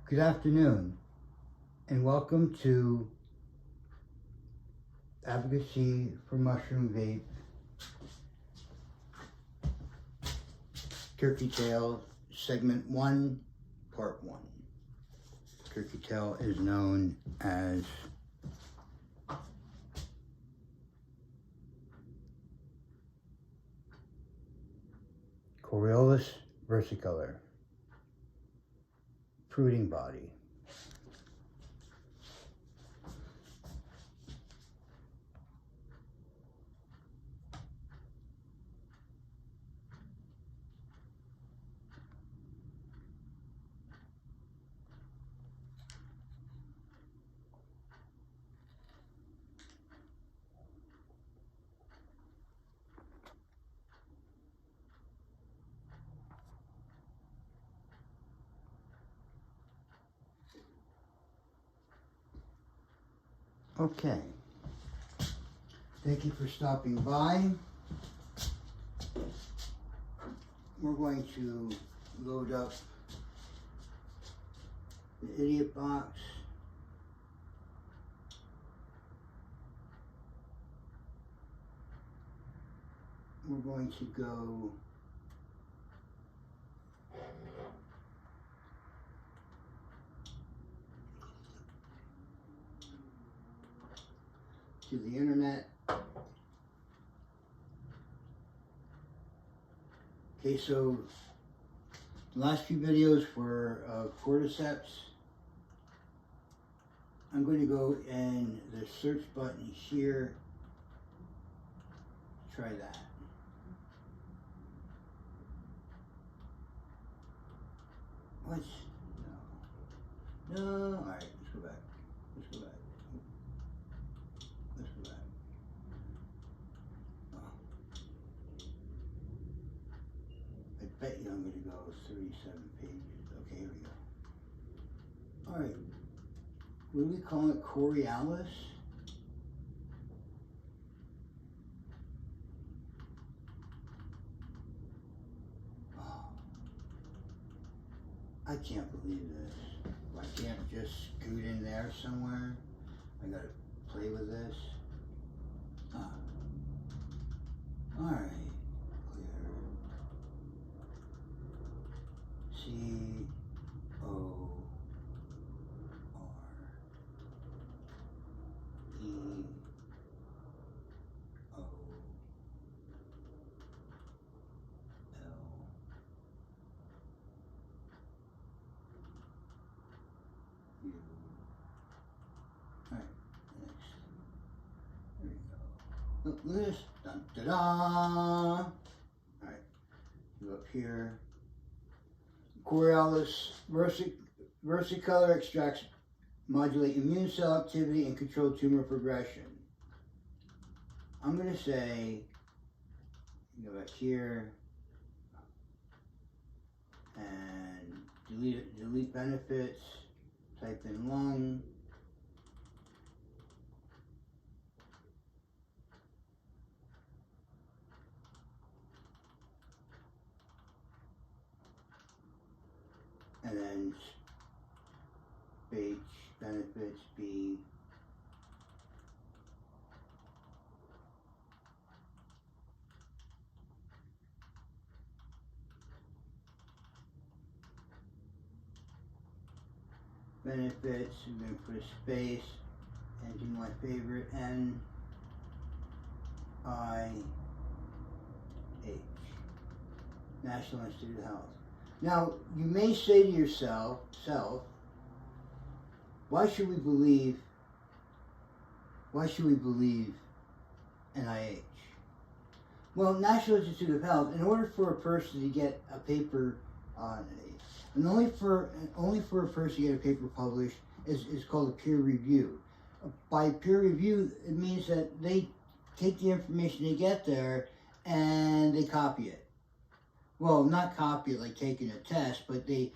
Good afternoon, and welcome to Advocacy for Mushroom Vape, Turkey Tail, Segment 1, Part 1. Turkey Tail is known as Coriolus versicolor, fruiting body. Okay, thank you for stopping by. We're going to load up the idiot box. We're going to go to the internet. Okay, so the last few videos were cordyceps. I'm going to go in the search button here. Try that. What? No. No. All right, let's go back. Let's go back. Let's go back. Oh. I bet you I'm going to go 37 pages. Okay, here we go. All right. What do we call it? Coriolus? Oh. I can't believe this. I can't just scoot in there somewhere. I gotta play with this. All right, clear. C-O-R-E-O-L. Alright, next. There we go. Look at this. Dun da da! Alright, go up here. Coriolus versicolor extracts modulate immune cell activity and control tumor progression. I'm going to say, go back here and delete benefits, type in lung. And then H benefits B. Benefits, I'm going to put a space and do my favorite N I H, National Institute of Health. Now, you may say to yourself, why should we believe NIH? Well, National Institute of Health, in order for a person to get a paper on and only for a person to get a paper published is called a peer review. By peer review, it means that they take the information they get there and they copy it. Well, not copy it like taking a test, but they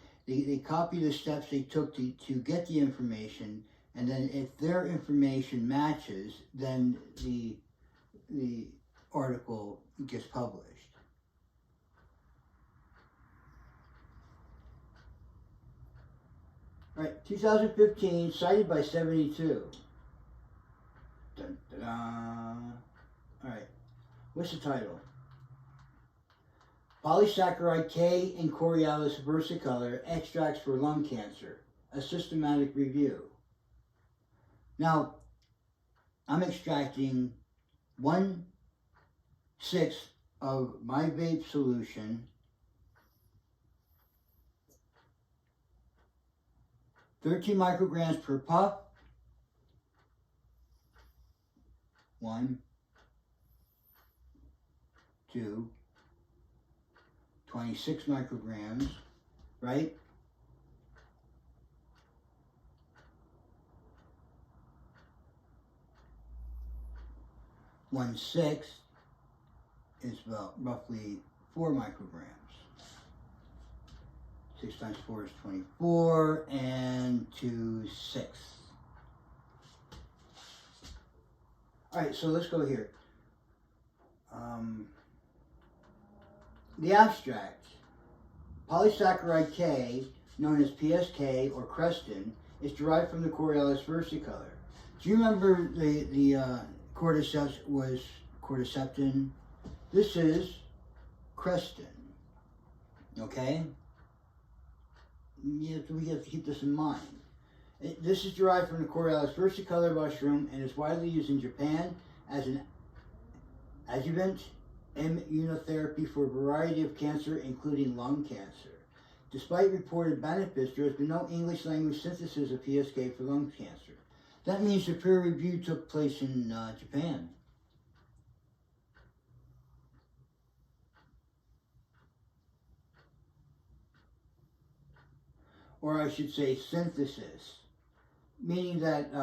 copy the steps they took to get the information, and then if their information matches, then the article gets published. All right, 2015, cited by 72. Dun, dun, dun. All right, what's the title? Polysaccharide K and Coriolus versicolor extracts for lung cancer, a systematic review. Now, I'm extracting 1/6 of my vape solution, 13 micrograms per puff, 1, 2, 26 micrograms, right? One-sixth is about roughly 4 micrograms. 6 times 4 is 24, and 2/6. All right, so let's go here. The abstract, polysaccharide K, known as PSK or Crestin, is derived from the Coriolus versicolor. Do you remember the cordyceps was cordyceptin? This is Crestin, okay? We have to keep this in mind. This is derived from the Coriolus versicolor mushroom and is widely used in Japan as an adjuvant immunotherapy for a variety of cancer, including lung cancer. Despite reported benefits, there has been no English language synthesis of PSK for lung cancer. That means the peer review took place in Japan. Or I should say synthesis, meaning that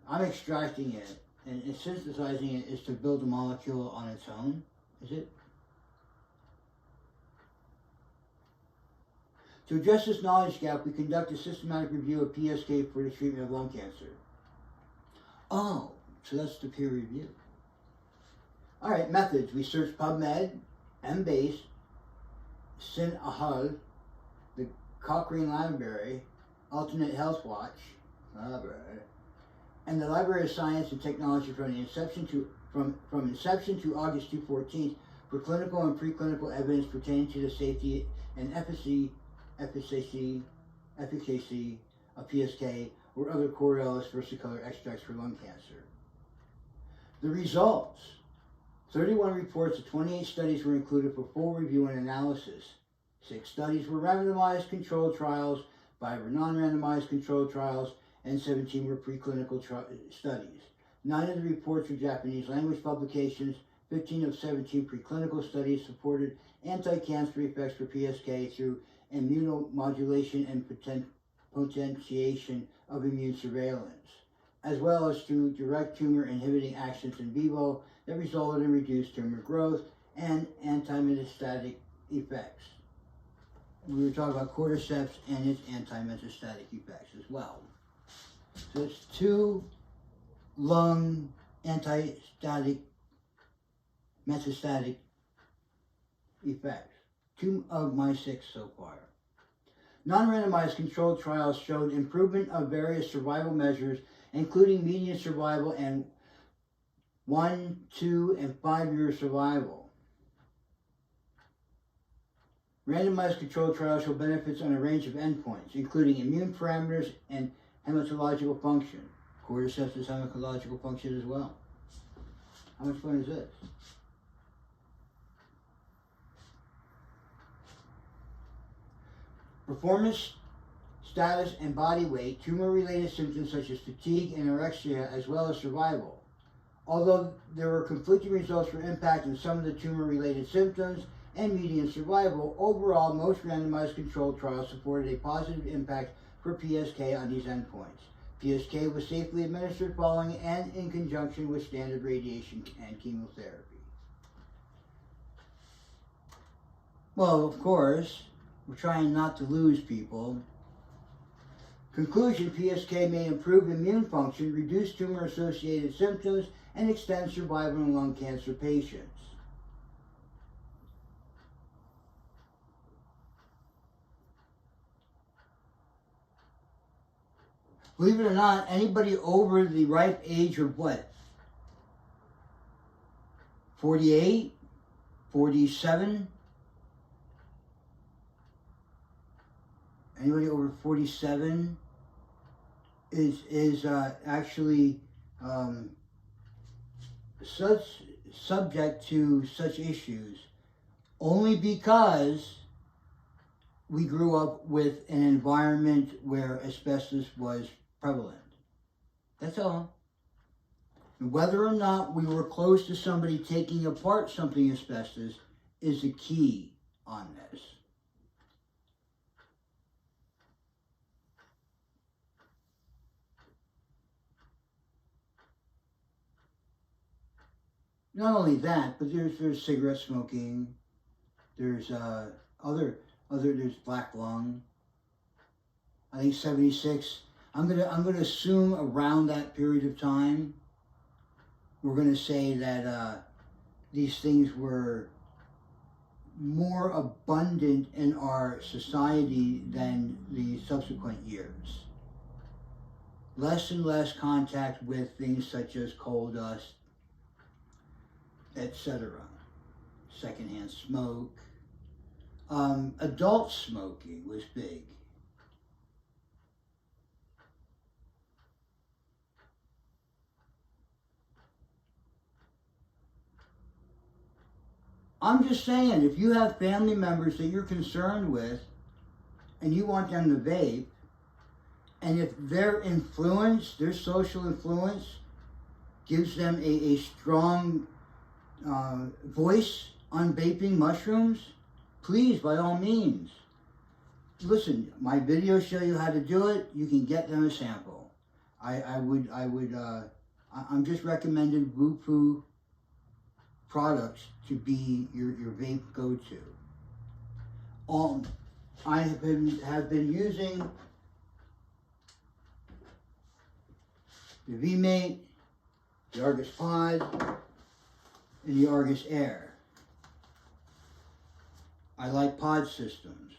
I'm extracting it and synthesizing it is to build a molecule on its own, is it? To address this knowledge gap, we conduct a systematic review of PSK for the treatment of lung cancer. Oh, so that's the peer review. All right, methods. We search PubMed, Embase, SynAHL, the Cochrane Library, Alternate Health Watch, and the Library of Science and Technology from inception to August 2014 for clinical and preclinical evidence pertaining to the safety and efficacy of PSK or other Coriolus versicolor extracts for lung cancer. The results. 31 reports of 28 studies were included for full review and analysis. 6 studies were randomized controlled trials, 5 were non-randomized controlled trials, and 17 were preclinical studies. 9 of the reports were Japanese language publications. 15 of 17 preclinical studies supported anti-cancer effects for PSK through immunomodulation and potentiation of immune surveillance, as well as through direct tumor inhibiting actions in vivo that resulted in reduced tumor growth and antimetastatic effects. We were talking about cordyceps and its antimetastatic effects as well. So it's 2 lung metastatic effects. 2 of my 6 so far. Non-randomized controlled trials showed improvement of various survival measures, including median survival and 1, 2, and 5-year survival. Randomized controlled trials show benefits on a range of endpoints, including immune parameters and hematological function. Cordyceps is hematological function as well. How much fun is this? Performance, status, and body weight, tumor-related symptoms such as fatigue and anorexia, as well as survival. Although there were conflicting results for impact on some of the tumor-related symptoms and median survival, overall, most randomized controlled trials supported a positive impact for PSK on these endpoints. PSK was safely administered following and in conjunction with standard radiation and chemotherapy. Well, of course, we're trying not to lose people. Conclusion, PSK may improve immune function, reduce tumor-associated symptoms, and extend survival in lung cancer patients. Believe it or not, anybody over the ripe age of what? 48, 47? Anybody over 47 is actually subject to such issues only because we grew up with an environment where asbestos was prevalent. That's all. Whether or not we were close to somebody taking apart something asbestos is the key on this. Not only that, but there's cigarette smoking. There's there's black lung. I think 76. I'm gonna assume around that period of time, we're gonna say that these things were more abundant in our society than the subsequent years. Less and less contact with things such as coal dust, etc. Secondhand smoke. Adult smoking was big. I'm just saying, if you have family members that you're concerned with and you want them to vape, and if their influence, their social influence, gives them a strong voice on vaping mushrooms, please, by all means. Listen, my videos show you how to do it. You can get them a sample. I'm just recommending Wupu products to be your vape go-to. I have been using the V-Mate, the Argus Pod, and the Argus Air. I like pod systems.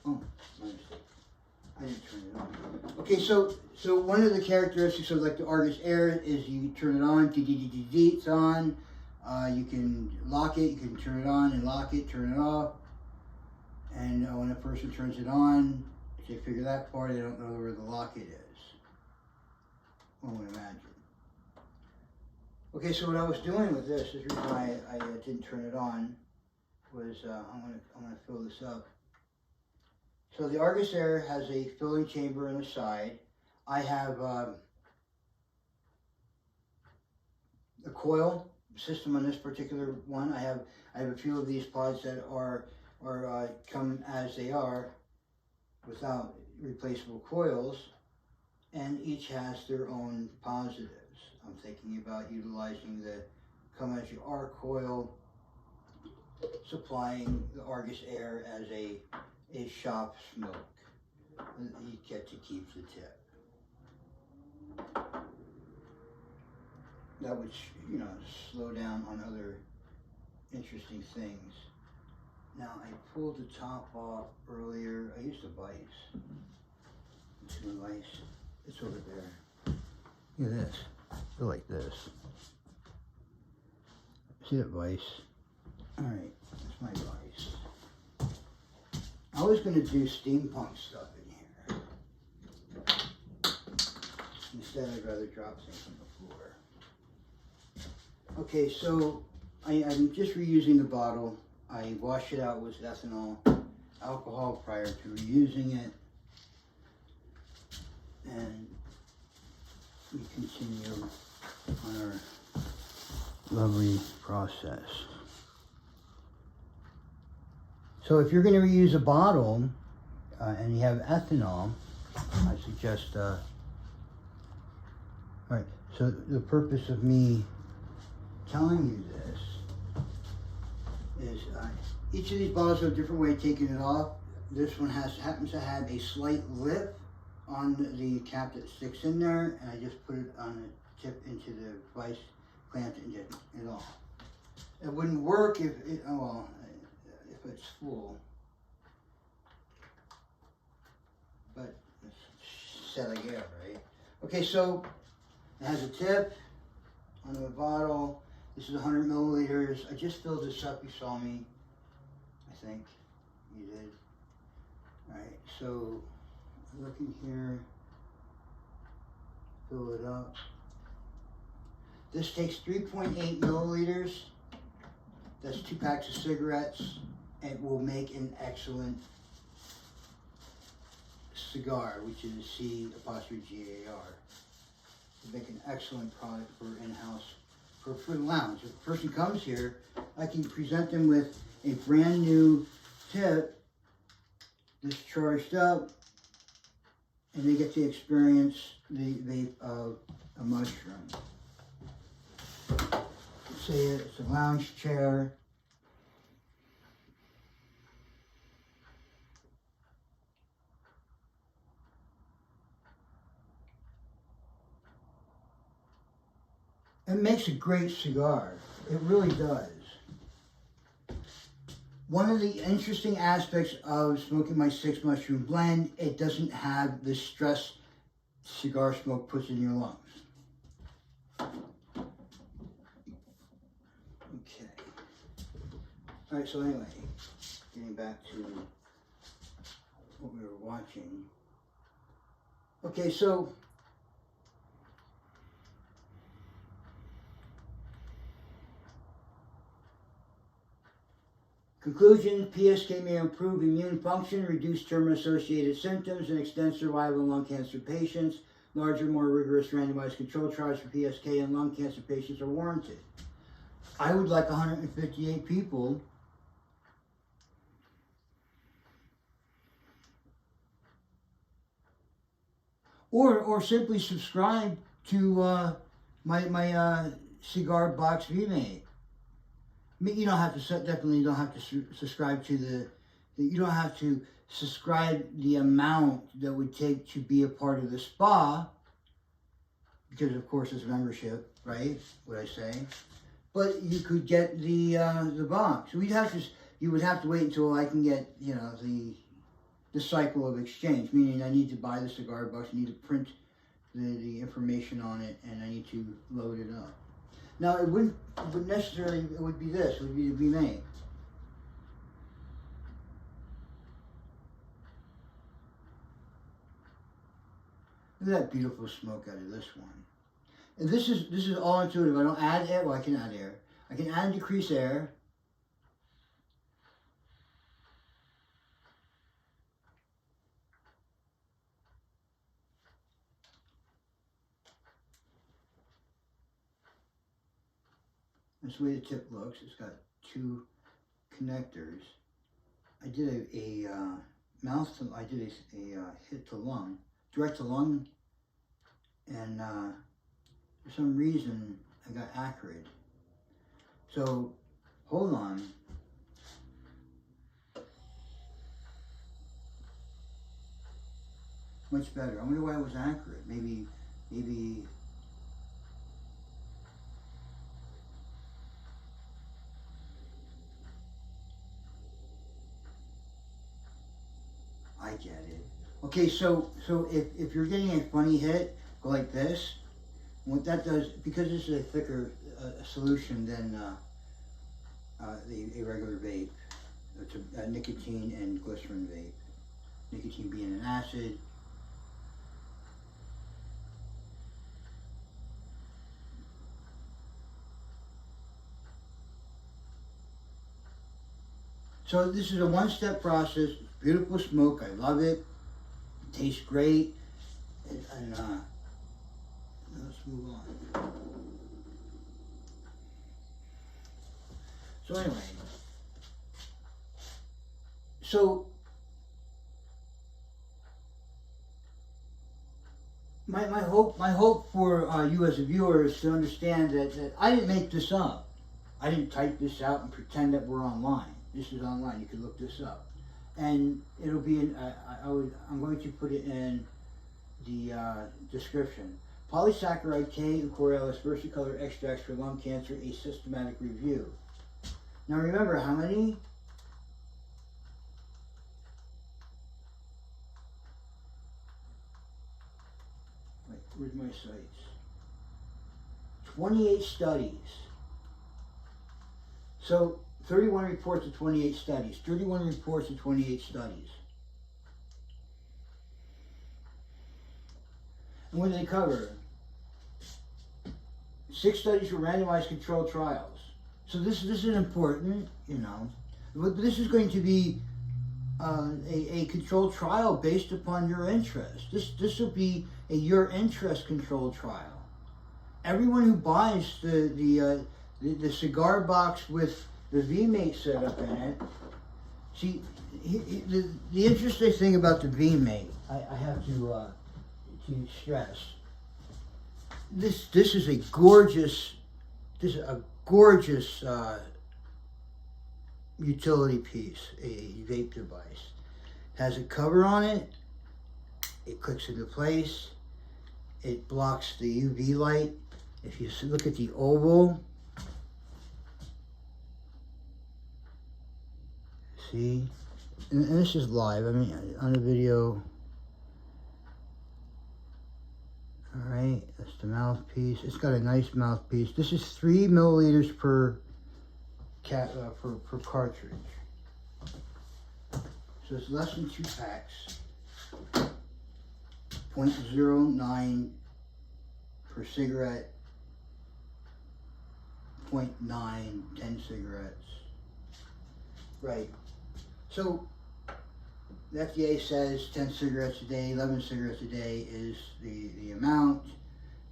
Oh, my mistake. I didn't turn it on. Okay, so one of the characteristics of like the Argus Air is you turn it on, it's on. You can lock it, you can turn it on and lock it, turn it off. And when a person turns it on, if they figure that part, they don't know where the locket is. One would imagine. Okay, so what I was doing with this, the reason why I didn't turn it on, was I'm gonna fill this up. So the Argus Air has a filling chamber on the side. I have a coil system on this particular one. I have a few of these pods that are come as they are, without replaceable coils, and each has their own positives. I'm thinking about utilizing the come as you are coil, supplying the Argus Air as a shop smoke. You get to keep the tip. That would, slow down on other interesting things. Now, I pulled the top off earlier. I used a vise. It's a vise. It's over there. Look at this. Go like this. See that vise? All right, that's my vise. I was going to do steampunk stuff in here. Instead, I'd rather drop things on the floor. Okay, so I'm just reusing the bottle. I washed it out with ethanol, alcohol prior to reusing it. And we continue on our lovely process. So if you're going to reuse a bottle and you have ethanol, I suggest, all right, so the purpose of me telling you this is each of these bottles have a different way of taking it off. This one happens to have a slight lip on the cap that sticks in there, and I just put it on the tip into the vice, clamped it, and get it off. It wouldn't work if it's full. but it's Selaguer, right? Okay, so it has a tip on the bottle. This is 100 milliliters. I just filled this up. You saw me, I think you did. All right, so look in here, fill it up. This takes 3.8 milliliters. That's 2 packs of cigarettes, and it will make an excellent cigar, which is C''GAR. It'll make an excellent product for in-house, for the lounge. If a person comes here, I can present them with a brand new tip that's charged up, and they get to experience the vape of a mushroom. Say it's a lounge chair. It makes a great cigar. It really does. One of the interesting aspects of smoking my 6 mushroom blend, it doesn't have the stress cigar smoke puts in your lungs. Okay. All right, so anyway, getting back to what we were watching. Okay, so conclusion, PSK may improve immune function, reduce tumor-associated symptoms, and extend survival in lung cancer patients. Larger, more rigorous randomized control trials for PSK and lung cancer patients are warranted. I would like 158 people or simply subscribe to my cigar box remake. You don't have to, definitely don't have to subscribe to you don't have to subscribe the amount that would take to be a part of the spa, because of course it's membership, right? What I say. But you could get the box. You would have to wait until I can get, the cycle of exchange, meaning I need to buy the cigar box, I need to print the information on it, and I need to load it up. Now, it wouldn't necessarily, it would be this, it would be to be made. Look at that beautiful smoke out of this one. And this is all intuitive. I don't add air. Well, I can add air. I can add and decrease air. That's the way the tip looks. It's got 2 connectors. I did a mouth to, I did a hit to lung, direct to lung, and for some reason I got acrid. So hold on. Much better. I wonder why it was acrid. Maybe I get it. Okay, so if you're getting a funny hit, go like this. What that does, because this is a thicker solution than a regular vape, it's a nicotine and glycerin vape. Nicotine being an acid. So this is a one-step process. Beautiful smoke. I love it. It tastes great. And let's move on. So anyway, my hope for you as a viewer is to understand that I didn't make this up. I didn't type this out and pretend that we're online. This is online. You can look this up, and it'll be in. I'm going to put it in the description. Polysaccharide K and Coriolus versicolor extracts for lung cancer: a systematic review. Now remember how many? Where's my sites? 28 studies. So 31 reports of 28 studies. 31 reports of 28 studies. And what do they cover? 6 studies were randomized controlled trials. So this is important, you know. But this is going to be a controlled trial based upon your interest. This will be a your interest controlled trial. Everyone who buys the cigar box with the V-mate set up in it. See, the interesting thing about the V-mate, I have to stress. This is a gorgeous utility piece, a vape device. Has a cover on it. It clicks into place. It blocks the UV light. If you look at the oval, see, and this is live. I mean, on the video. All right, that's the mouthpiece. It's got a nice mouthpiece. This is 3 milliliters per cartridge. So it's less than 2 packs. 0.09 per cigarette. 0.9, 10 cigarettes. Right. So the FDA says 10 cigarettes a day, 11 cigarettes a day is the amount,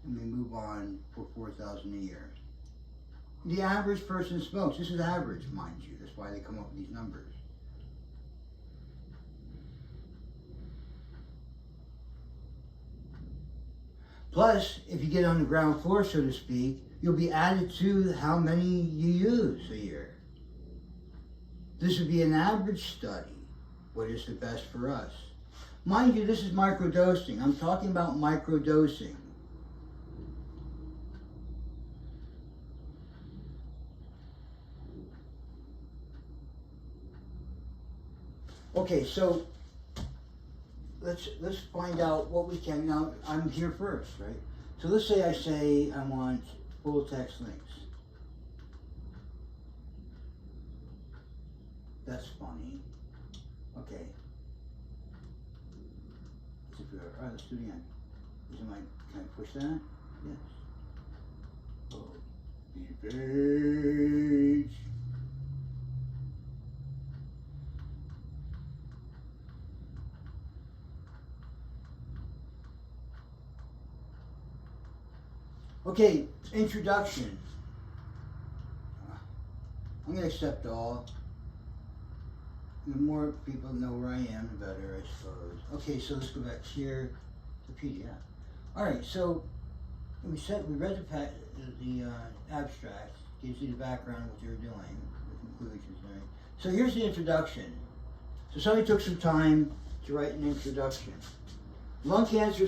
and we move on for 4,000 a year. The average person smokes. This is average, mind you. That's why they come up with these numbers. Plus, if you get on the ground floor, so to speak, you'll be added to how many you use a year. This would be an average study. What is the best for us? Mind you, this is microdosing. I'm talking about microdosing. Okay, so let's find out what we can. Now, I'm here first, right? So let's say I want full text links. That's funny. Okay. All right, let's do it again. Can I push that? Yes. Oh, the page. Okay, introduction. I'm going to accept all. The more people know where I am, the better, I suppose. Okay, so let's go back here to PDF. All right, so we read the abstract, gives you the background of what they're doing, the conclusions, right? So here's the introduction. So somebody took some time to write an introduction. Lung cancer